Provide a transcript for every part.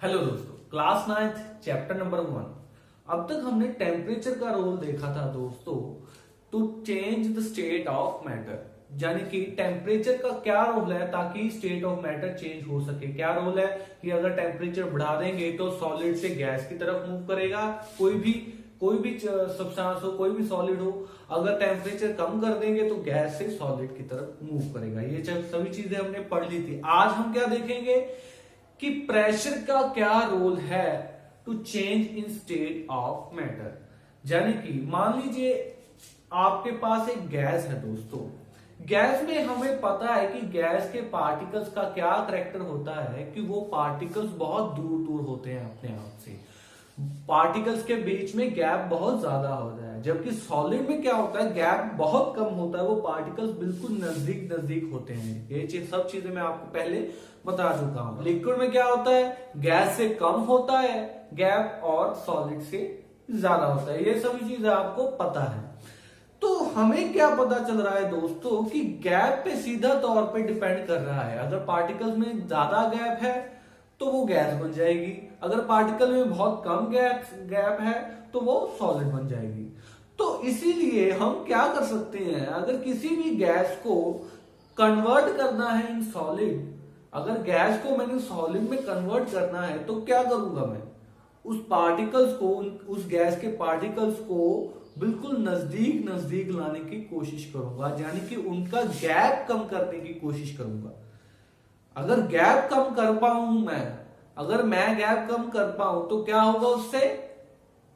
Hello दोस्तों, class 9th chapter number 1। अब तक हमने टेम्परेचर का रोल देखा था दोस्तों, to change the state of matter. यानी कि टेम्परेचर का क्या रोल है ताकि स्टेट ऑफ मैटर चेंज हो सके। क्या रोल है कि अगर टेम्परेचर बढ़ा देंगे तो सॉलिड से गैस की तरफ मूव करेगा, कोई भी सब्सटेंस हो, कोई भी सॉलिड हो। अगर टेम्परेचर कम कर देंगे तो गैस से सॉलिड की तरफ मूव करेगा। ये सभी चीजें हमने पढ़ ली थी। आज हम क्या देखेंगे कि प्रेशर का क्या रोल है to change in state of matter. यानी कि मान लीजिए आपके पास एक गैस है दोस्तों। गैस में हमें पता है कि गैस के पार्टिकल्स का क्या करैक्टर होता है कि वो पार्टिकल्स बहुत दूर दूर होते हैं अपने आप से। पार्टिकल्स के बीच में गैप बहुत ज्यादा होता है, जबकि सॉलिड में क्या होता है, गैप बहुत कम होता है। वो पार्टिकल्स बिल्कुल नजदीक नजदीक होते हैं। ये सब चीजें मैं आपको पहले बता चुका हूं। लिक्विड में क्या होता है, गैस से कम होता है गैप और सॉलिड से ज्यादा होता है। ये सभी चीजें आपको पता है। तो हमें क्या पता चल रहा है दोस्तों कि गैप पे सीधा तौर पे डिपेंड कर रहा है। अगर पार्टिकल्स में ज्यादा गैप है तो वो गैस बन जाएगी, अगर पार्टिकल में बहुत कम गैप है तो वो सॉलिड बन जाएगी। तो इसीलिए हम क्या कर सकते हैं, अगर किसी भी गैस को कन्वर्ट करना है इन सॉलिड, अगर गैस को मैंने सॉलिड में कन्वर्ट करना है तो क्या करूंगा, मैं उस गैस के पार्टिकल्स को बिल्कुल नजदीक नजदीक लाने की कोशिश करूंगा। यानी कि उनका गैप कम करने की कोशिश करूंगा। अगर गैप कम कर पाऊं अगर मैं गैप कम कर पाऊं तो क्या होगा, उससे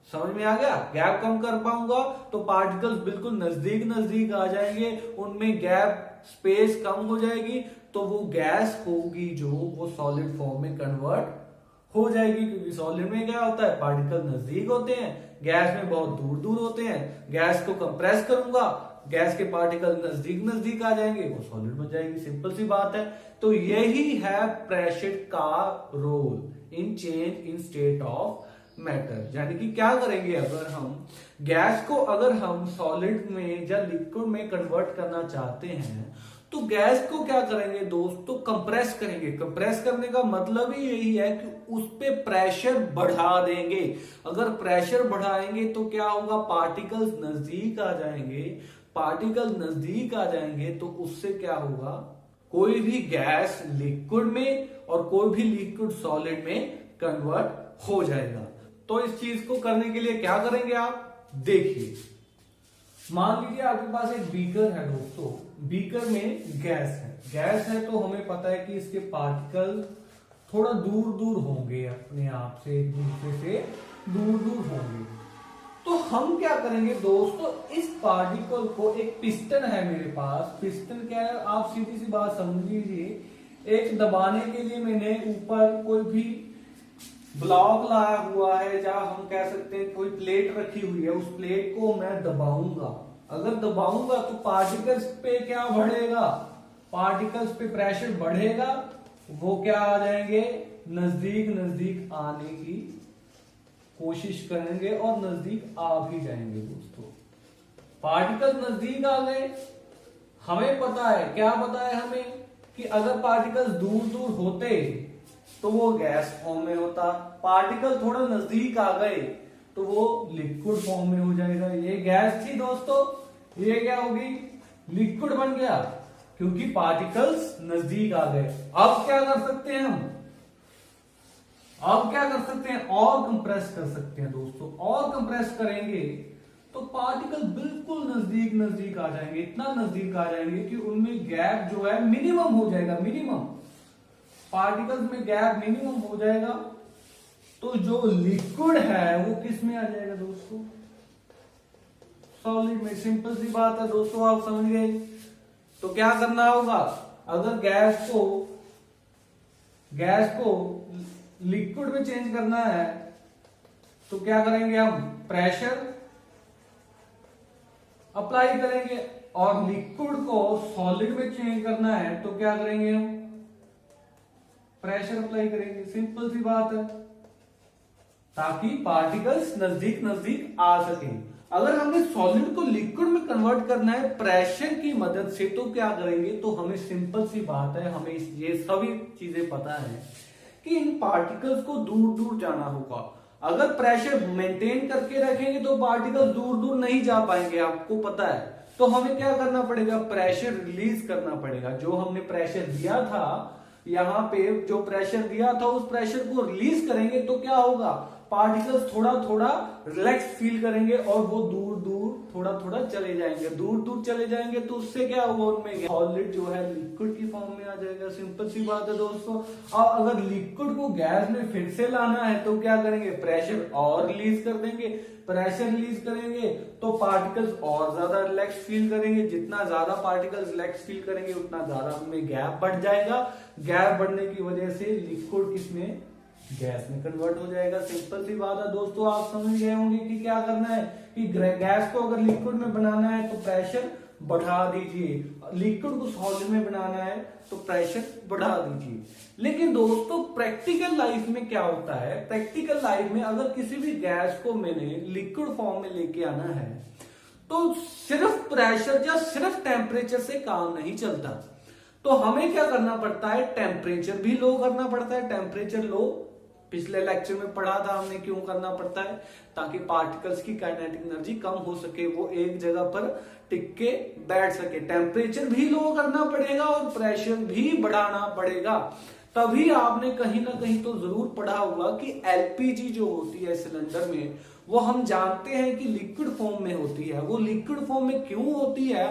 समझ में आ गया। गैप कम कर पाऊंगा तो पार्टिकल्स बिल्कुल नजदीक नजदीक आ जाएंगे, उनमें गैप स्पेस कम हो जाएगी, तो वो गैस होगी जो वो सॉलिड फॉर्म में कन्वर्ट हो जाएगी। क्योंकि सॉलिड में क्या होता है, पार्टिकल नजदीक होते हैं, गैस में बहुत दूर दूर होते हैं। गैस को कंप्रेस करूंगा, गैस के पार्टिकल नजदीक नजदीक आ जाएंगे, वो सॉलिड बन जाएगी। सिंपल सी बात है। तो यही है प्रेशर का role in change in state of matter. यानी कि क्या करेंगे, अगर हम गैस को सॉलिड में या लिक्विड में कन्वर्ट करना चाहते हैं तो गैस को क्या करेंगे दोस्तों, कंप्रेस करेंगे। कंप्रेस करने का मतलब ही यही है कि उस पे प्रेशर बढ़ा देंगे। अगर प्रेशर बढ़ाएंगे तो क्या होगा, पार्टिकल्स नजदीक आ जाएंगे। पार्टिकल नजदीक आ जाएंगे तो उससे क्या होगा, कोई भी गैस लिक्विड में और कोई भी लिक्विड सॉलिड में कन्वर्ट हो जाएगा। तो इस चीज को करने के लिए क्या करेंगे, आप देखिए। मान लीजिए आपके पास एक बीकर है दोस्तों। बीकर में गैस है तो हमें पता है कि इसके पार्टिकल थोड़ा दूर दूर होंगे, अपने आप से एक दूसरे से दूर दूर होंगे। तो हम क्या करेंगे दोस्तों, इस पार्टिकल को, एक पिस्टन है मेरे पास। पिस्टन क्या है, आप सीधी सी बात समझ लीजिए। एक दबाने के लिए मैंने ऊपर कोई भी ब्लॉक लाया हुआ है, या हम कह सकते हैं कोई प्लेट रखी हुई है। उस प्लेट को मैं दबाऊंगा। अगर दबाऊंगा तो पार्टिकल्स पे क्या बढ़ेगा, पार्टिकल्स पे प्रेशर बढ़ेगा, वो क्या आ जाएंगे, नजदीक नजदीक आने की कोशिश करेंगे और नजदीक आ भी जाएंगे दोस्तों। पार्टिकल नजदीक आ गए। हमें पता है, क्या पता है हमें, कि अगर पार्टिकल्स दूर दूर होते तो वो गैस फॉर्म में होता। पार्टिकल थोड़ा नजदीक आ गए तो वो लिक्विड फॉर्म में हो जाएगा। ये गैस थी दोस्तों, ये क्या होगी, लिक्विड बन गया, क्योंकि पार्टिकल्स नजदीक आ गए। अब क्या कर सकते हैं और कंप्रेस कर सकते हैं दोस्तों। और कंप्रेस करेंगे तो पार्टिकल बिल्कुल नजदीक नजदीक आ जाएंगे। इतना नजदीक आ जाएंगे कि उनमें गैप जो है मिनिमम हो जाएगा। पार्टिकल्स में गैप मिनिमम हो जाएगा। तो जो लिक्विड है वो किस में आ जाएगा दोस्तों, सॉलिड में। सिंपल सी बात है दोस्तों, आप समझ गए। तो क्या करना होगा, अगर गैस को लिक्विड में चेंज करना है तो क्या करेंगे, हम प्रेशर अप्लाई करेंगे। और लिक्विड को सॉलिड में चेंज करना है तो क्या करेंगे, हम प्रेशर अप्लाई करेंगे। सिंपल सी बात है, ताकि पार्टिकल्स नजदीक नजदीक आ सके। अगर हमने सॉलिड को लिक्विड में कन्वर्ट करना है प्रेशर की मदद से तो क्या करेंगे, तो हमें सिंपल सी बात है, हमें ये सभी चीजें पता है कि इन पार्टिकल्स को दूर दूर जाना होगा। अगर प्रेशर मेंटेन करके रखेंगे तो पार्टिकल दूर दूर नहीं जा पाएंगे, आपको पता है। तो हमें क्या करना पड़ेगा, प्रेशर रिलीज करना पड़ेगा। जो हमने प्रेशर दिया था, यहाँ पे जो प्रेशर दिया था उस प्रेशर को रिलीज करेंगे तो क्या होगा, पार्टिकल्स थोड़ा थोड़ा रिलैक्स फील करेंगे और वो दूर दूर थोड़ा थोड़ा चले जाएंगे। दूर दूर चले जाएंगे तो उससे क्या होगा, उनमें सॉलिड जो है लिक्विड की फॉर्म में आ जाएगा। सिंपल सी बात है दोस्तों। अब अगर लिक्विड को गैस में फिर से लाना है तो क्या करेंगे, प्रेशर और रिलीज कर देंगे। प्रेशर रिलीज करेंगे तो पार्टिकल्स और ज्यादा रिलैक्स फील करेंगे। जितना ज्यादा पार्टिकल्स रिलैक्स फील करेंगे उतना ज्यादा उनमें गैप बढ़ जाएगा। गैप बढ़ने की वजह से लिक्विड किसमें, गैस में कन्वर्ट हो जाएगा। सिंपल सी बात है दोस्तों, आप समझ गए होंगे कि क्या करना है कि गैस को अगर लिक्विड में बनाना है तो प्रेशर बढ़ा दीजिए, लिक्विड को सॉलिड में बनाना है तो प्रेशर बढ़ा दीजिए। लेकिन दोस्तों प्रैक्टिकल लाइफ में क्या होता है, प्रैक्टिकल लाइफ में अगर किसी भी गैस को मैंने लिक्विड फॉर्म में लेके आना है तो सिर्फ प्रेशर या सिर्फ टेम्परेचर से काम नहीं चलता। तो हमें क्या करना पड़ता है, टेम्परेचर भी लो करना पड़ता है। टेम्परेचर लो पिछले लेक्चर में पढ़ा था हमने, क्यों करना पड़ता है, ताकि पार्टिकल्स की काइनेटिक एनर्जी कम हो सके, वो एक जगह पर टिक के बैठ सके। टेम्परेचर भी लो करना पड़ेगा और प्रेशर भी बढ़ाना पड़ेगा। तभी आपने कहीं ना कहीं तो जरूर पढ़ा होगा कि एलपीजी जो होती है सिलेंडर में, वो हम जानते हैं कि लिक्विड फॉर्म में होती है। वो लिक्विड फॉर्म में क्यों होती है,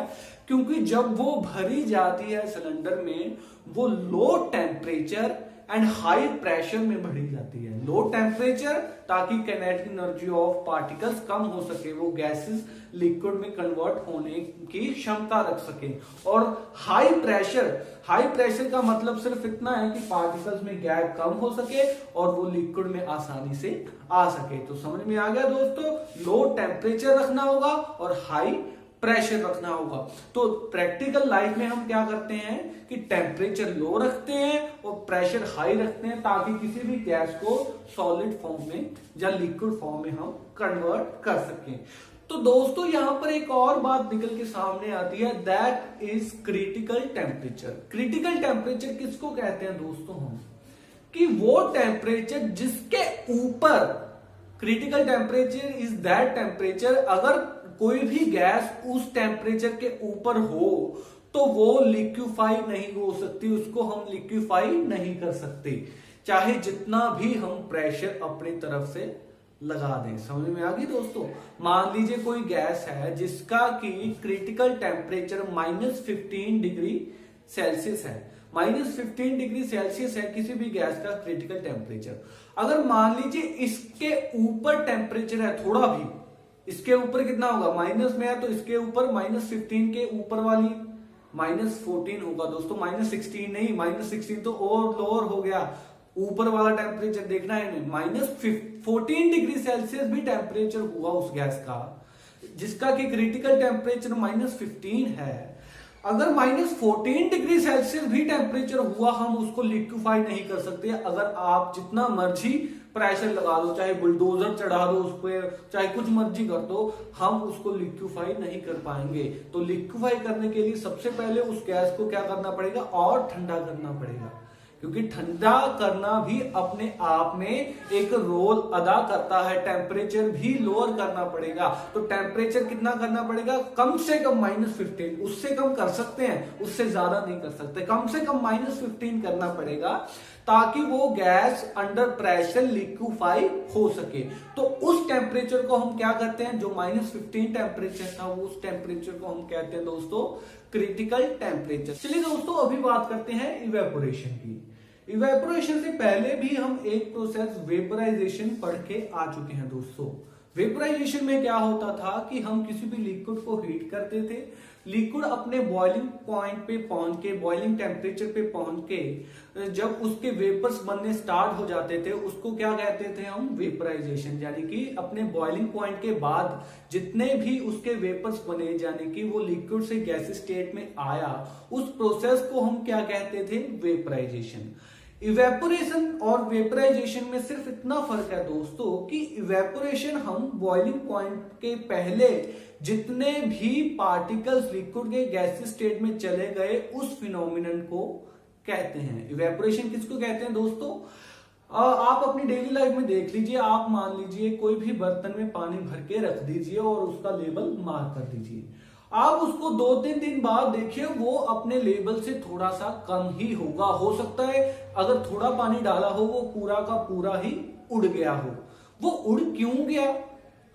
क्योंकि जब वो भरी जाती है सिलेंडर में, वो low temperature and high pressure में भरी जाती है। लो टेम्परेचर ताकि काइनेटिक एनर्जी ऑफ पार्टिकल्स कम हो सके, वो गैसेस लिक्विड में कन्वर्ट होने की क्षमता रख सके। और हाई प्रेशर का मतलब सिर्फ इतना है कि पार्टिकल्स में गैप कम हो सके और वो लिक्विड में आसानी से आ सके। तो समझ में आ गया दोस्तों, लो टेम्परेचर रखना होगा और हाई प्रेशर रखना होगा। तो प्रैक्टिकल लाइफ में हम क्या करते हैं कि टेम्परेचर लो रखते हैं और प्रेशर हाई रखते हैं, ताकि किसी भी गैस को सॉलिड फॉर्म में या लिक्विड फॉर्म में हम कन्वर्ट कर सकें। तो दोस्तों यहां पर एक और बात निकल के सामने आती है, that is critical temperature. Critical temperature किसको कहते हैं दोस्तों हम, कि वो टेम्परेचर जिसके ऊपर, critical temperature is that temperature, अगर कोई भी गैस उस टेम्परेचर के ऊपर हो तो वो लिक्विफाई नहीं हो सकती, उसको हम लिक्विफाई नहीं कर सकते, चाहे जितना भी हम प्रेशर अपनी तरफ से लगा दें। समझ में आ गई दोस्तों। मान लीजिए कोई गैस है जिसका कि क्रिटिकल टेम्परेचर -15 डिग्री सेल्सियस है, -15 डिग्री सेल्सियस है किसी भी गैस का क्रिटिकल टेम्परेचर। अगर मान लीजिए इसके ऊपर टेम्परेचर है थोड़ा भी, इसके ऊपर कितना होगा, माइनस में है तो इसके ऊपर -15 के ऊपर वाली -14 होगा दोस्तों, -16 नहीं, -16 तो और लोअर हो गया। ऊपर वाला टेम्परेचर देखना है, -14 डिग्री सेल्सियस भी टेम्परेचर हुआ उस गैस का जिसका कि क्रिटिकल टेम्परेचर -15 है। अगर -14 डिग्री सेल्सियस भी टेम्परेचर हुआ, हम उसको लिक्विफाई नहीं कर सकते। अगर आप जितना मर्जी प्रेशर लगा दो, चाहे बुलडोजर चढ़ा दो उस पर, चाहे कुछ मर्जी कर दो, हम उसको लिक्विफाई नहीं कर पाएंगे। तो लिक्विफाई करने के लिए सबसे पहले उस गैस को क्या करना पड़ेगा, और ठंडा करना पड़ेगा, क्योंकि ठंडा करना भी अपने आप में एक रोल अदा करता है। टेम्परेचर भी लोअर करना पड़ेगा। तो टेम्परेचर कितना करना पड़ेगा, कम से कम -15, उससे कम कर सकते हैं, उससे ज्यादा नहीं कर सकते, कम से कम -15 करना पड़ेगा, ताकि वो गैस अंडर प्रेशर लिक्विफाई हो सके। तो उस टेम्परेचर को हम क्या करते हैं, जो -15 टेम्परेचर था, वो उस टेम्परेचर को हम कहते हैं दोस्तों क्रिटिकल टेम्परेचर। चलिए दोस्तों अभी बात करते हैं इवेपोरेशन की। इवेपोरेशन से पहले भी हम एक प्रोसेस वेपराइजेशन पढ़ के आ चुके हैं दोस्तों। वेपराइजेशन में क्या होता था कि हम किसी भी लिक्विड को हीट करते थे, लिक्विड अपने बॉइलिंग पॉइंट पे पहुंच के, बॉइलिंग टेम्परेचर पे पहुंच के जब उसके वेपर्स बनने स्टार्ट हो जाते थे, उसको क्या कहते थे हम, वेपराइजेशन। यानी कि अपने बॉइलिंग पॉइंट के बाद जितने भी उसके वेपर्स बने, यानी कि वो लिक्विड से गैस स्टेट में आया, उस प्रोसेस को हम क्या कहते थे, वेपराइजेशन। इवेपोरेशन और वेपराइजेशन में सिर्फ इतना फर्क है दोस्तों कि इवेपोरेशन हम बॉइलिंग पॉइंट के पहले जितने भी पार्टिकल्स लिक्विड के गैस स्टेट में चले गए, उस फिनोमिनन को कहते हैं। इवेपोरेशन किसको कहते हैं दोस्तों, आप अपनी डेली लाइफ में देख लीजिए, आप मान लीजिए कोई भी बर्तन में पानी भर के रख दीजिए और उसका लेबल मार्क कर दीजिए। आप उसको 2-3 दिन बाद देखिए वो अपने लेवल से थोड़ा सा कम ही होगा। हो सकता है अगर थोड़ा पानी डाला हो वो पूरा का पूरा ही उड़ गया हो। वो उड़ क्यों गया?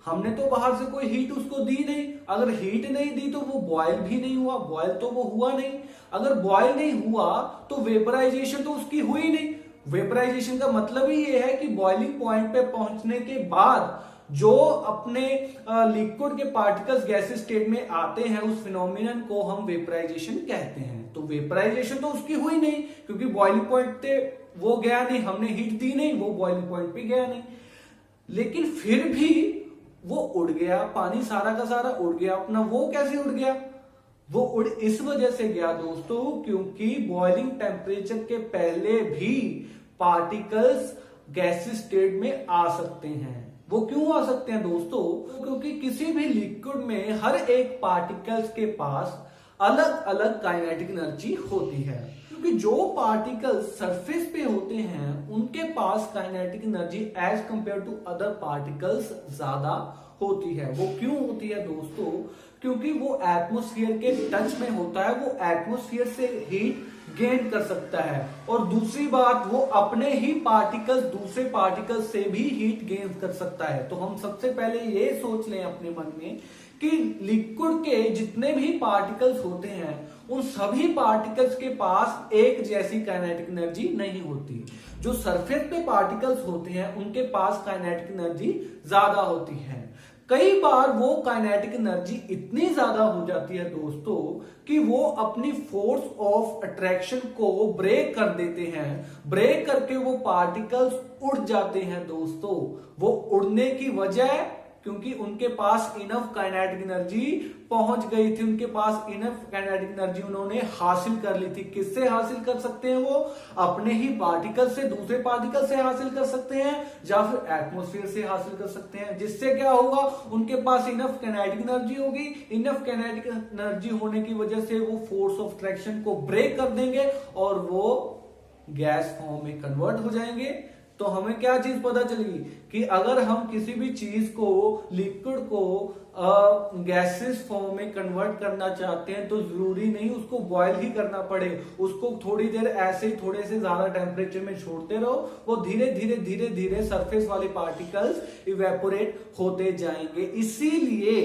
हमने तो बाहर से कोई हीट उसको दी नहीं। अगर हीट नहीं दी तो वो बॉयल भी नहीं हुआ, बॉयल तो वो हुआ नहीं। अगर बॉयल नहीं हुआ तो वेपराइजेशन तो उसकी हुई नहीं। वेपराइजेशन का मतलब ही ये है कि बॉइलिंग पॉइंट पे पहुंचने के बाद जो अपने लिक्विड के पार्टिकल्स गैसेस स्टेट में आते हैं उस फिनोमिनन को हम वेपराइजेशन कहते हैं। तो वेपराइजेशन तो उसकी हुई नहीं क्योंकि बॉइलिंग पॉइंट पे वो गया नहीं, हमने हीट दी नहीं, वो बॉइलिंग पॉइंट पे गया नहीं। लेकिन फिर भी वो उड़ गया, पानी सारा का सारा उड़ गया अपना। वो कैसे उड़ गया? वो उड़ इस वजह से गया दोस्तों क्योंकि बॉइलिंग टेम्परेचर के पहले भी पार्टिकल्स गैसेस स्टेट में आ सकते हैं। वो क्यों आ सकते हैं दोस्तों? क्योंकि किसी भी लिक्विड में हर एक पार्टिकल्स के पास अलग अलग काइनेटिक एनर्जी होती है। क्योंकि जो पार्टिकल्स सरफेस पे होते हैं उनके पास kinetic energy as compare to other particles ज्यादा होती है। वो क्यों होती है दोस्तों? क्योंकि वो एटमॉस्फेयर के टच में होता है, वो एटमॉस्फेयर से हीट गेन कर सकता है। और दूसरी बात, वो अपने ही पार्टिकल्स दूसरे पार्टिकल्स से भी हीट गेन कर सकता है। तो हम सबसे पहले ये सोच लें अपने मन में कि लिक्विड के जितने भी पार्टिकल्स होते हैं उन सभी पार्टिकल्स के पास एक जैसी काइनेटिक एनर्जी नहीं होती। जो सरफेस पे पार्टिकल्स होते हैं उनके पास काइनेटिक एनर्जी ज्यादा होती है। कई बार वो काइनेटिक एनर्जी इतनी ज्यादा हो जाती है दोस्तों कि वो अपनी फोर्स ऑफ अट्रैक्शन को ब्रेक कर देते हैं। ब्रेक करके वो पार्टिकल्स उड़ जाते हैं दोस्तों। वो उड़ने की वजह क्योंकि उनके पास इनफ काइनेटिक एनर्जी पहुंच गई थी, उनके पास इनफ काइनेटिक एनर्जी उन्होंने हासिल कर ली थी। किससे हासिल कर सकते हैं? वो अपने ही पार्टिकल से, दूसरे पार्टिकल से हासिल कर सकते हैं या फिर एटमॉस्फेयर से हासिल कर सकते हैं। जिससे क्या होगा? उनके पास इनफ काइनेटिक एनर्जी होगी। इनफ काइनेटिक एनर्जी होने की वजह से वो फोर्स ऑफ अट्रैक्शन को ब्रेक कर देंगे और वो गैस फॉर्म में कन्वर्ट हो जाएंगे। तो हमें क्या चीज पता चली कि अगर हम किसी भी चीज को, लिक्विड को गैसेस फॉर्म में कन्वर्ट करना चाहते हैं तो जरूरी नहीं उसको बॉयल ही करना पड़े। उसको थोड़ी देर ऐसे ही थोड़े से ज्यादा टेम्परेचर में छोड़ते रहो, वो धीरे धीरे धीरे धीरे सरफेस वाले पार्टिकल्स इवेपोरेट होते जाएंगे। इसीलिए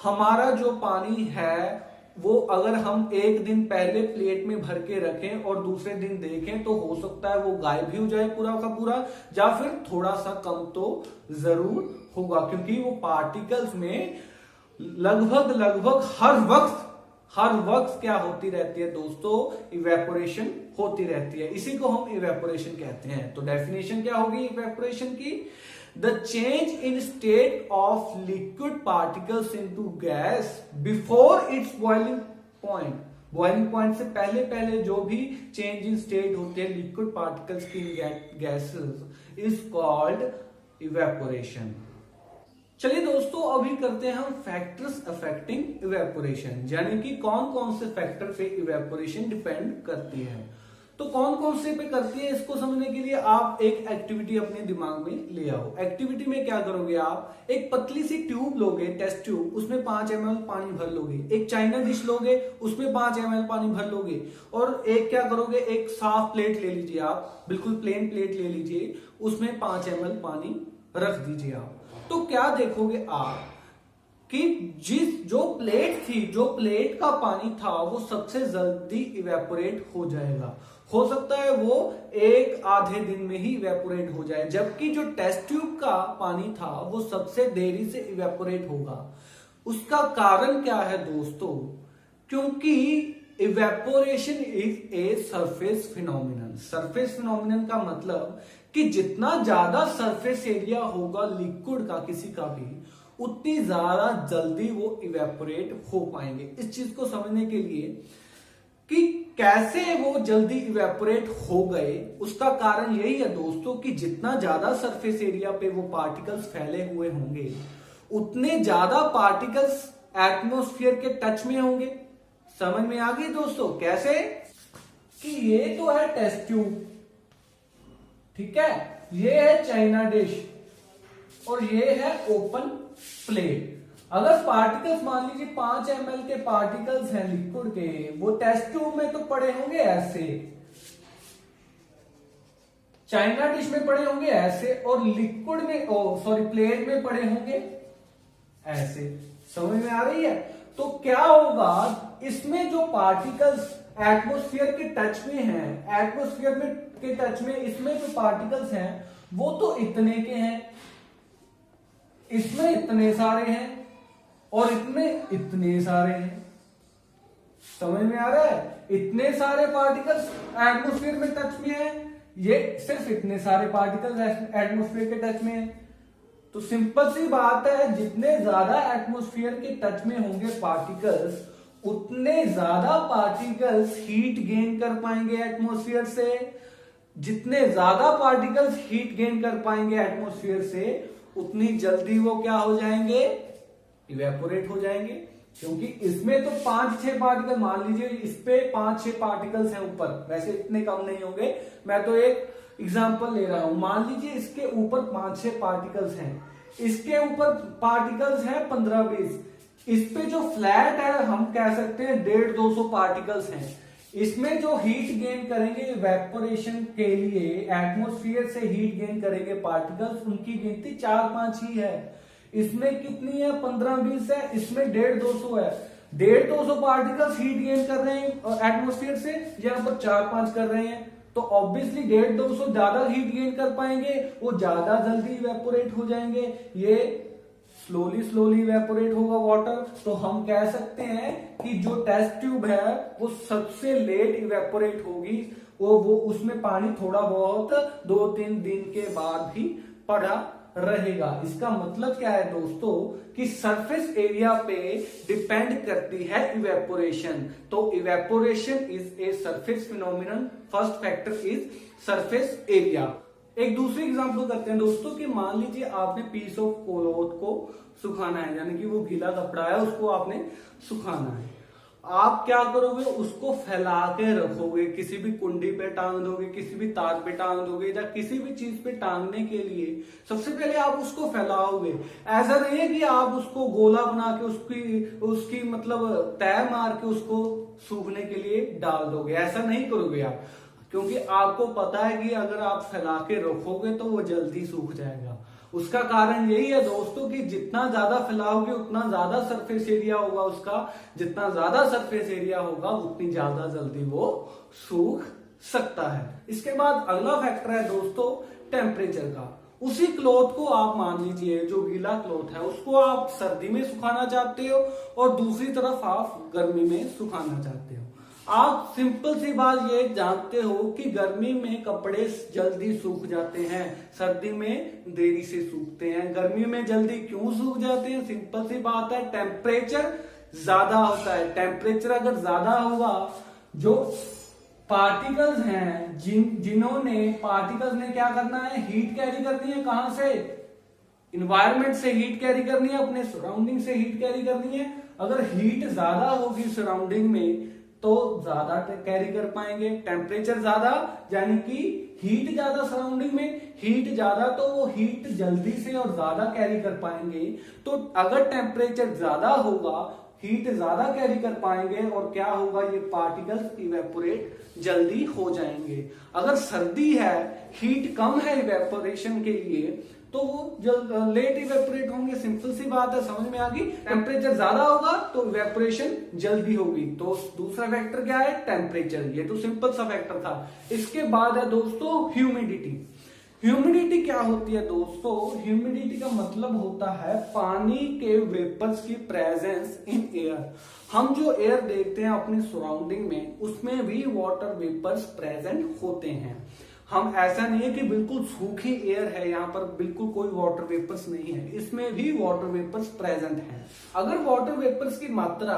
हमारा जो पानी है वो अगर हम एक दिन पहले प्लेट में भर के रखें और दूसरे दिन देखें तो हो सकता है वो गायब भी हो जाए पूरा का पूरा, या फिर थोड़ा सा कम तो जरूर होगा। क्योंकि वो पार्टिकल्स में लगभग हर वक्त क्या होती रहती है दोस्तों? इवेपोरेशन होती रहती है। इसी को हम इवेपोरेशन कहते हैं। तो डेफिनेशन क्या होगी इवेपोरेशन की? The change in state of liquid particles into gas before its boiling point. Boiling point से पहले जो भी change in state होते हैं liquid particles की gases is called evaporation. चलिए दोस्तों अभी करते हैं हम फैक्टर्स अफेक्टिंग इवेपोरेशन, यानी कि कौन कौन से फैक्टर पे इवेपोरेशन डिपेंड करती है। तो कौन कौन से पे करती है इसको समझने के लिए आप एक एक्टिविटी अपने दिमाग में ले आओ। एक्टिविटी में क्या करोगे? आप एक पतली सी ट्यूब लोगे, टेस्ट ट्यूब, उसमें 5 ml पानी भर लोगे। एक चाइना डिश लोगे, उसमें 5 ml पानी भर लोगे। और एक क्या करोगे? एक साफ प्लेट ले लीजिए, आप बिल्कुल प्लेन प्लेट ले लीजिए, उसमें 5 ml पानी रख दीजिए आप। तो क्या देखोगे आप कि जो प्लेट का पानी था वो सबसे जल्दी इवेपोरेट हो जाएगा। हो सकता है वो एक आधे दिन में ही इवेपोरेट हो जाए, जबकि जो टेस्ट ट्यूब का पानी था वो सबसे देरी से इवेपोरेट होगा। उसका कारण क्या है दोस्तों? क्योंकि evaporation is a surface phenomenon. Surface phenomenon का मतलब कि जितना ज्यादा सरफेस एरिया होगा लिक्विड का किसी का भी, उतनी ज्यादा जल्दी वो इवेपोरेट हो पाएंगे। इस चीज को समझने के लिए कि कैसे वो जल्दी इवेपोरेट हो गए, उसका कारण यही है दोस्तों कि जितना ज्यादा सरफेस एरिया पे वो पार्टिकल्स फैले हुए होंगे उतने ज्यादा पार्टिकल्स एटमॉस्फेयर के टच में होंगे। समझ में आ गई दोस्तों? कैसे कि ये तो है टेस्ट ट्यूब, ठीक है, ये है चाइना डिश और ये है ओपन प्लेट। अगर पार्टिकल्स मान लीजिए 5 ml के पार्टिकल्स हैं लिक्विड के, वो टेस्ट ट्यूब में तो पड़े होंगे ऐसे, चाइना डिश में पड़े होंगे ऐसे, और लिक्विड में प्लेट में पड़े होंगे ऐसे। समझ में आ रही है? तो क्या होगा, इसमें जो पार्टिकल्स एटमॉस्फेयर के टच में हैं, एटमॉस्फेयर में के टच में इसमें जो पार्टिकल्स हैं वो तो इतने के हैं, इसमें इतने सारे हैं और इसमें इतने सारे हैं। समझ में आ रहा है? इतने सारे पार्टिकल्स एटमॉस्फेयर में टच में है, ये सिर्फ इतने सारे पार्टिकल्स एटमॉस्फेयर के टच में है। तो सिंपल सी बात है, जितने ज्यादा एटमॉस्फेयर के टच में होंगे पार्टिकल्स, उतने ज्यादा पार्टिकल्स हीट गेन कर पाएंगे एटमॉस्फेयर से। जितने ज्यादा पार्टिकल्स हीट गेन कर पाएंगे एटमॉस्फेयर से, उतनी जल्दी वो क्या हो जाएंगे, इवेपोरेट हो जाएंगे। क्योंकि इसमें तो 5-6 पार्टिकल, मान लीजिए इस पे 5-6 पार्टिकल्स हैं ऊपर, वैसे इतने कम नहीं होंगे, मैं तो एक एग्जांपल ले रहा हूं। मान लीजिए इसके ऊपर 5-6 पार्टिकल्स हैं, इसके ऊपर पार्टिकल्स हैं 15-20, इस पे जो फ्लैट है हम कह सकते हैं 150-200 पार्टिकल्स हैं। इसमें जो हीट गेन करेंगे इवेपोरेशन के लिए, एटमॉस्फेयर से हीट गेन करेंगे पार्टिकल्स, उनकी गिनती 4-5 ही है। इसमें कितनी है, 15-20 है, इसमें 150-200 है। 150-200 पार्टिकल्स हीट गेन कर रहे हैं एटमॉस्फेयर से, यहाँ पर 4-5 कर रहे हैं, तो ऑब्वियसली 150-200 ज्यादा हीट गेन कर पाएंगे, वो ज्यादा जल्दी इवेपोरेट हो जाएंगे, ये स्लोली इवेपोरेट होगा वाटर। तो हम कह सकते हैं कि जो टेस्ट ट्यूब है वो सबसे लेट इवेपोरेट होगी, वो उसमें पानी थोड़ा बहुत 2-3 दिन के बाद भी पड़ा रहेगा। इसका मतलब क्या है दोस्तों, कि सरफेस एरिया पे डिपेंड करती है इवेपोरेशन। तो evaporation is a surface phenomenon, first factor is surface area. एक दूसरी एग्जांपल करते हैं दोस्तों, कि मान लीजिए आपने पीस ऑफ क्लॉथ को सुखाना है, यानी कि वो गीला कपड़ा है उसको आपने सुखाना है। आप क्या करोगे, उसको फैला के रखोगे, किसी भी कुंडी पे टांग दोगे, किसी भी तार पे टांग दोगे, या किसी भी चीज पे टांगने के लिए सबसे पहले आप उसको फैलाओगे। ऐसा नहीं है कि आप उसको गोला बना के उसकी मतलब तय मार के उसको सूखने के लिए डाल दोगे, ऐसा नहीं करोगे आप, क्योंकि आपको पता है कि अगर आप फैला के रखोगे तो वो जल्दी सूख जाएगा। उसका कारण यही है दोस्तों कि जितना ज्यादा फैलाओगे उतना ज्यादा सरफेस एरिया होगा उसका, जितना ज्यादा सरफेस एरिया होगा उतनी ज्यादा जल्दी वो सूख सकता है। इसके बाद अगला फैक्टर है दोस्तों टेम्परेचर का। उसी क्लॉथ को आप मान लीजिए, जो गीला क्लॉथ है उसको आप सर्दी में सुखाना चाहते हो और दूसरी तरफ आप गर्मी में सुखाना चाहते हो। आप सिंपल सी बात ये जानते हो कि गर्मी में कपड़े जल्दी सूख जाते हैं, सर्दी में देरी से सूखते हैं। गर्मी में जल्दी क्यों सूख जाते हैं, सिंपल सी बात है, टेम्परेचर ज्यादा होता है। टेम्परेचर अगर ज्यादा होगा, जो पार्टिकल्स हैं पार्टिकल्स ने क्या करना है, हीट कैरी करनी है, कहां से, इन्वायरमेंट से हीट कैरी करनी है, अपने सराउंडिंग से हीट कैरी करनी है। अगर हीट ज्यादा होगी सराउंडिंग में तो ज्यादा कैरी कर पाएंगे। टेम्परेचर ज्यादा यानी कि हीट ज्यादा, सराउंडिंग में हीट ज्यादा, तो वो हीट जल्दी से और ज्यादा कैरी कर पाएंगे। तो अगर टेम्परेचर ज्यादा होगा, हीट ज्यादा कैरी कर पाएंगे, और क्या होगा, ये पार्टिकल्स इवेपोरेट जल्दी हो जाएंगे। अगर सर्दी है, हीट कम है इवेपोरेशन के लिए, तो वो लेट इवेपोरेट होंगे। सिंपल सी बात है, समझ में आ गई। टेम्परेचर ज्यादा होगा तो इवेपोरेशन जल्दी होगी। तो दूसरा फैक्टर क्या है, टेम्परेचर। ये तो सिंपल सा फैक्टर था। इसके बाद है दोस्तों ह्यूमिडिटी। ह्यूमिडिटी क्या होती है दोस्तों, ह्यूमिडिटी का मतलब होता है पानी के वेपर्स की प्रेजेंस इन एयर। हम जो एयर देखते हैं अपनी सराउंडिंग में, उसमें भी वाटर वेपर्स प्रेजेंट होते हैं। हम ऐसा नहीं है कि बिल्कुल सूखी एयर है, यहाँ पर बिल्कुल कोई वाटर वेपर्स नहीं है, इसमें भी वाटर वेपर्स प्रेजेंट हैं। अगर वाटर वेपर्स की मात्रा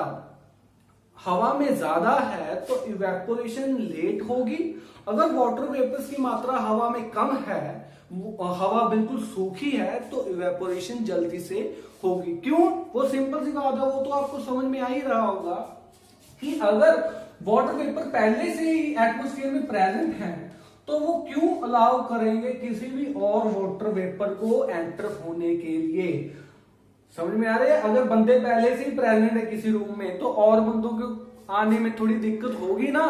हवा में ज्यादा है तो इवेपोरेशन लेट होगी। अगर वाटर वेपर्स की मात्रा हवा में कम है, हवा बिल्कुल सूखी है, तो इवेपोरेशन जल्दी से होगी। क्यों, वो सिंपल सी बात है, वो तो आपको समझ में आ ही रहा होगा कि अगर वाटर वेपर पहले से ही एटमॉस्फेयर में प्रेजेंट है तो वो क्यों अलाउ करेंगे किसी भी और वाटर वेपर को एंटर होने के लिए? समझ में आ रहा है? अगर बंदे पहले से ही प्रेजेंट है किसी रूम में तो और बंदों को आने में थोड़ी दिक्कत होगी ना,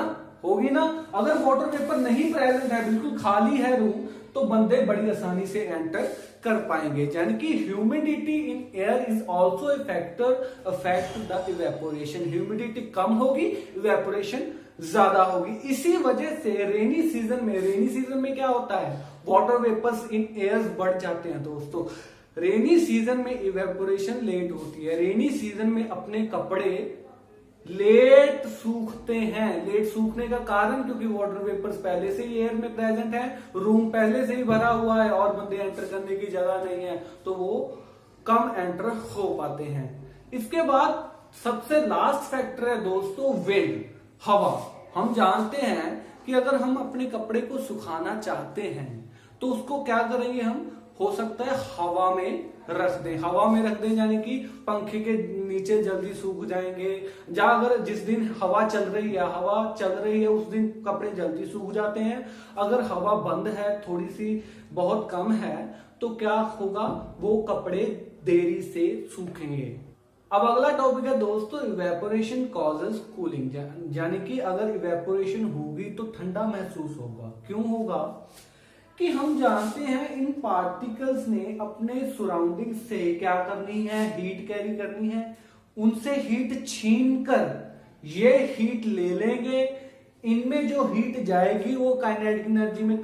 होगी ना। अगर वाटर वेपर नहीं प्रेजेंट है, बिल्कुल खाली है रूम, तो बंदे बड़ी आसानी से एंटर कर पाएंगे। यानी कि humidity in air is also a factor affect the evaporation. Humidity कम होगी, इवेपोरेशन ज्यादा होगी। इसी वजह से रेनी सीजन में क्या होता है, वाटर वेपर्स इन एयर बढ़ जाते हैं दोस्तों। रेनी सीजन में इवेपोरेशन लेट होती है। रेनी सीजन में अपने कपड़े लेट सूखते हैं। लेट सूखने का कारण क्योंकि वाटर वेपर्स पहले से ही एयर में प्रेजेंट है, रूम पहले से ही भरा हुआ है और बंदे एंटर करने की जगह नहीं है, तो वो कम एंटर हो पाते हैं। इसके बाद सबसे लास्ट फैक्टर है दोस्तों विंड, हवा। हम जानते हैं कि अगर हम अपने कपड़े को सुखाना चाहते हैं तो उसको क्या करेंगे हम, हो सकता है हवा में रख दें। हवा में रख दें यानी कि पंखे के नीचे जल्दी सूख जाएंगे। या अगर जिस दिन हवा चल रही है उस दिन कपड़े जल्दी सूख जाते हैं। अगर हवा बंद है, थोड़ी सी बहुत कम है, तो क्या होगा, वो कपड़े देरी से सूखेंगे। अब अगला टॉपिक है दोस्तों इवेपोरेशन कॉजेस कूलिंग। यानी कि अगर इवेपोरेशन होगी तो ठंडा महसूस होगा। क्यों होगा कि हम जानते हैं इन पार्टिकल्स ने अपने सराउंडिंग से क्या करनी है, हीट कैरी करनी है। उनसे हीट छीन कर ये हीट ले लेंगे। इनमें जो हीट जाएगी वो काइनेटिक एनर्जी में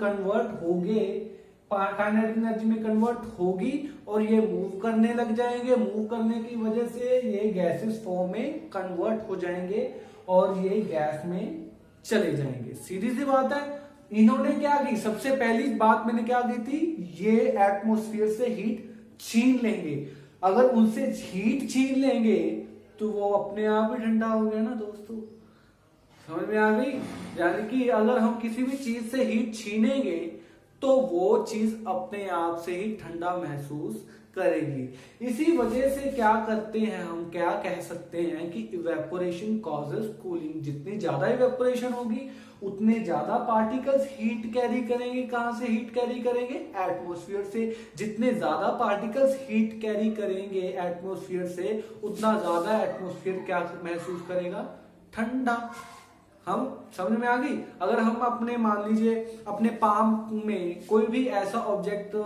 कन्वर्ट होगी और ये मूव करने लग जाएंगे। मूव करने की वजह से ये गैसेस फॉर्म में कन्वर्ट हो जाएंगे और ये गैस में चले जाएंगे। सीधी सी बात है। इन्होंने क्या की, सबसे पहली बात मैंने क्या की थी, ये एटमॉस्फेयर से हीट छीन लेंगे। अगर उनसे हीट छीन लेंगे तो वो अपने आप ही ठंडा हो गया ना दोस्तों। समझ में आ गई? यानी कि अगर हम किसी भी चीज से हीट छीनेंगे तो वो चीज अपने आप से ही ठंडा महसूस करेगी। इसी वजह से क्या करते हैं हम, क्या कह सकते हैं कि इवेपोरेशन कॉजेस कूलिंग। जितनी ज्यादा इवेपोरेशन होगी उतने ज्यादा पार्टिकल्स हीट कैरी करेंगे। कहां से हीट कैरी करेंगे? एटमॉस्फेयर से। जितने ज्यादा पार्टिकल्स हीट कैरी करेंगे एटमॉस्फेयर से, उतना ज्यादा एटमॉस्फेयर क्या महसूस करेगा, ठंडा। हम समझ में आ गई? अगर हम अपने मान लीजिए अपने पाम में कोई भी ऐसा ऑब्जेक्ट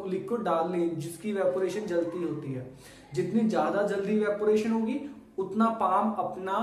लिक्विड डाल लें जिसकी इवेपोरेशन जल्दी होती है, जितनी ज्यादा जल्दी इवेपोरेशन होगी उतना पाम अपना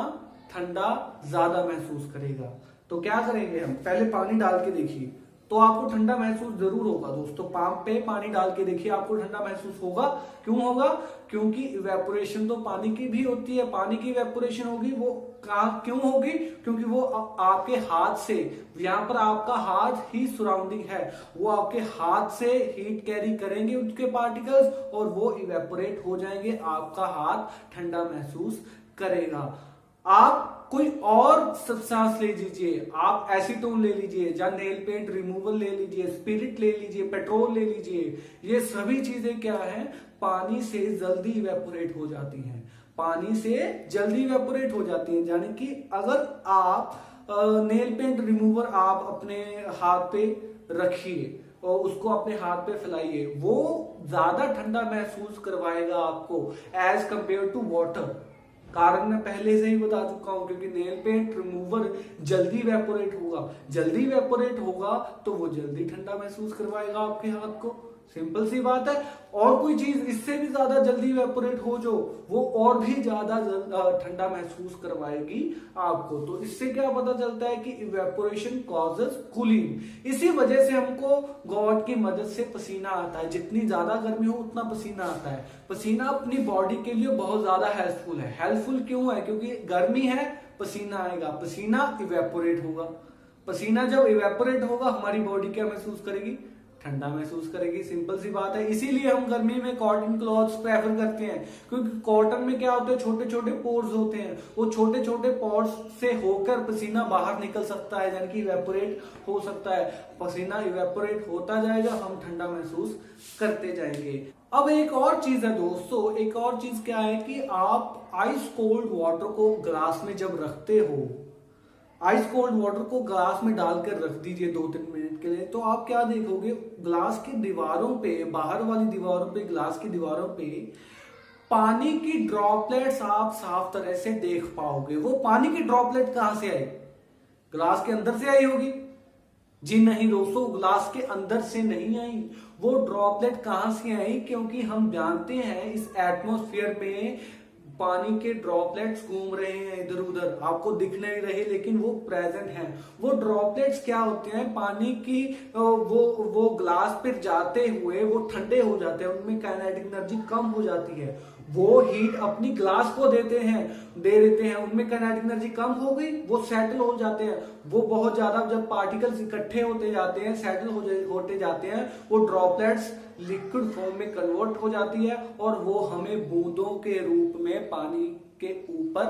ठंडा ज्यादा महसूस करेगा। तो क्या करेंगे हम, पहले पानी डाल के देखिए तो आपको ठंडा महसूस जरूर होगा दोस्तों। पाम पे पानी डाल के देखिए, आपको ठंडा महसूस होगा। क्यों होगा? क्योंकि इवेपोरेशन तो पानी की भी होती है। पानी की इवेपोरेशन होगी, वो क्यों होगी? क्योंकि वो आपके हाथ से, यहाँ पर आपका हाथ ही सराउंडिंग है, वो आपके हाथ से हीट कैरी करेंगे उसके पार्टिकल्स और वो इवेपोरेट हो जाएंगे। आपका हाथ ठंडा महसूस करेगा। आप कोई और सब्सटेंस ले लीजिए, आप एसीटोन ले लीजिए या नेल पेंट रिमूवल ले लीजिए, स्पिरिट ले लीजिए, पेट्रोल ले लीजिए, ये सभी चीजें क्या है, पानी से जल्दी इवेपोरेट हो जाती हैं। पानी से जल्दी इवेपोरेट हो जाती है। यानी कि अगर आप नेल पेंट रिमूवर आप अपने हाथ पे रखिए और उसको अपने हाथ पे फैलाइए, वो ज्यादा ठंडा महसूस करवाएगा आपको एज कंपेयर टू वाटर। कारण मैं पहले से ही बता चुका हूं, क्योंकि नेल पेंट रिमूवर जल्दी इवेपोरेट होगा तो वो जल्दी ठंडा महसूस करवाएगा आपके हाथ को। सिंपल सी बात है। और कोई चीज इससे भी ज्यादा जल्दी इवेपोरेट हो जो, वो और भी ज्यादा ठंडा महसूस करवाएगी आपको। तो इससे क्या पता चलता है कि इवेपोरेशन कॉजेस कूलिंग। इसी वजह से हमको गॉड की मदद से पसीना आता है। जितनी ज्यादा गर्मी हो उतना पसीना आता है। पसीना अपनी बॉडी के लिए बहुत ज्यादा हेल्पफुल है। हेल्पफुल क्यों है? क्योंकि गर्मी है, पसीना आएगा, पसीना इवेपोरेट होगा। पसीना जब इवेपोरेट होगा हमारी बॉडी क्या महसूस करेगी, ठंडा महसूस करेगी। सिंपल सी बात है। इसीलिए हम गर्मी में कॉटन क्लॉथ्स प्रेफर करते हैं, क्योंकि कॉटन में क्या होता है, छोटे छोटे पोर्स होते हैं। वो छोटे छोटे पोर्स से होकर पसीना बाहर निकल सकता है, यानी कि इवेपोरेट हो सकता है। पसीना इवेपोरेट होता जाएगा, हम ठंडा महसूस करते जाएंगे। अब एक और चीज है दोस्तों, एक और चीज क्या है कि आप आइस कोल्ड वाटर को ग्लास में जब रखते हो आइस कोल्ड वाटर को ग्लास में डालकर रख दीजिए 2-3 मिनट के लिए, तो आप क्या देखोगे, ग्लास की दीवारों पे, बाहर वाली दीवारों पे, ग्लास की दीवारों पे पानी की ड्रॉपलेट्स आप साफ तरह से देख पाओगे। वो पानी की ड्रॉपलेट कहां से आई? ग्लास के अंदर से आई होगी? जी नहीं दोस्तों, ग्लास के अंदर से नहीं आई। वो ड्रॉपलेट कहां से आई? क्योंकि हम जानते हैं इस एटमॉस्फेयर में पानी के ड्रॉपलेट्स घूम रहे हैं इधर उधर, आपको दिख नहीं रहे लेकिन वो प्रेजेंट हैं। वो ड्रॉपलेट्स क्या होते हैं, पानी की वो ग्लास पर जाते हुए वो ठंडे हो जाते हैं, उनमें काइनेटिक एनर्जी कम हो जाती है, वो हीट अपनी ग्लास को दे देते हैं, उनमें काइनेटिक एनर्जी कम हो गई, वो सेटल हो जाते हैं। वो बहुत ज्यादा जब पार्टिकल्स इकट्ठे होते जाते हैं, सेटल होते जाते हैं, वो ड्रॉपलेट्स लिक्विड फॉर्म में कन्वर्ट हो जाती है और वो हमें बूंदों के रूप में पानी के ऊपर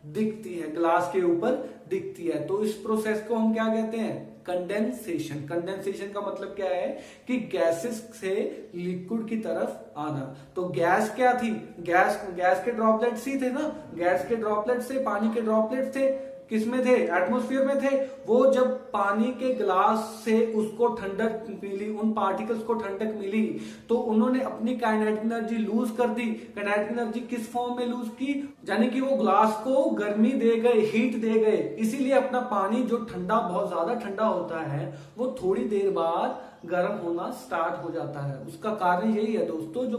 दिखती है, ग्लास के ऊपर दिखती है। तो इस प्रोसेस को हम क्या कहते हैं? कंडेंसेशन। कंडेंसेशन का मतलब क्या है कि गैसेस से लिक्विड की तरफ आना। तो गैस क्या थी? गैस के ड्रॉपलेट्स ही थे ना, गैस के ड्रॉपलेट्स थे, पानी के ड्रॉपलेट्स थे, किसमें थे? एटमॉस्फेयर में थे। वो जब पानी के ग्लास से उसको ठंडक मिली, उन पार्टिकल्स को ठंडक मिली, तो उन्होंने अपनी काइनेटिक एनर्जी लूज कर दी। काइनेटिक एनर्जी किस फॉर्म में लूज की? यानी कि वो ग्लास को गर्मी दे गए, हीट दे गए। इसीलिए अपना पानी जो ठंडा, बहुत ज्यादा ठंडा होता है, वो थोड़ी देर बाद गर्म होना स्टार्ट हो जाता है। उसका कारण यही है दोस्तों, जो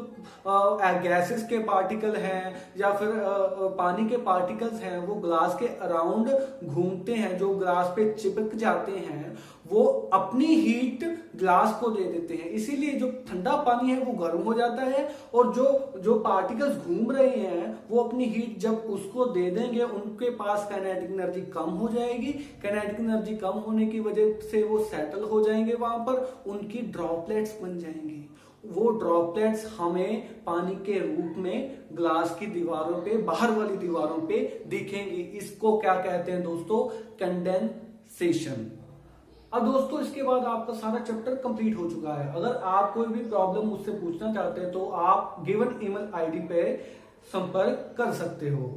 गैसेस के पार्टिकल हैं या फिर पानी के पार्टिकल्स हैं, वो ग्लास के अराउंड घूमते हैं, जो ग्लास पे चिपक जाते हैं, वो अपनी हीट ग्लास को दे देते हैं। इसीलिए जो ठंडा पानी है वो गर्म हो जाता है, और जो पार्टिकल्स घूम रहे हैं वो अपनी हीट जब उसको दे देंगे, उनके पास काइनेटिक एनर्जी कम हो जाएगी। काइनेटिक एनर्जी कम होने की वजह से वो सेटल हो जाएंगे, वहां पर उनकी ड्रॉपलेट्स बन जाएंगे। वो ड्रॉपलेट्स हमें पानी के रूप में ग्लास की दीवारों पे, बाहर वाली दीवारों पे दिखेंगी। इसको क्या कहते हैं दोस्तों? कंडेंसेशन। अब दोस्तों इसके बाद आपका सारा चैप्टर कंप्लीट हो चुका है। अगर आप कोई भी प्रॉब्लम मुझसे पूछना चाहते हैं तो आप गिवन ईमेल आईडी पे संपर्क कर सकते हो।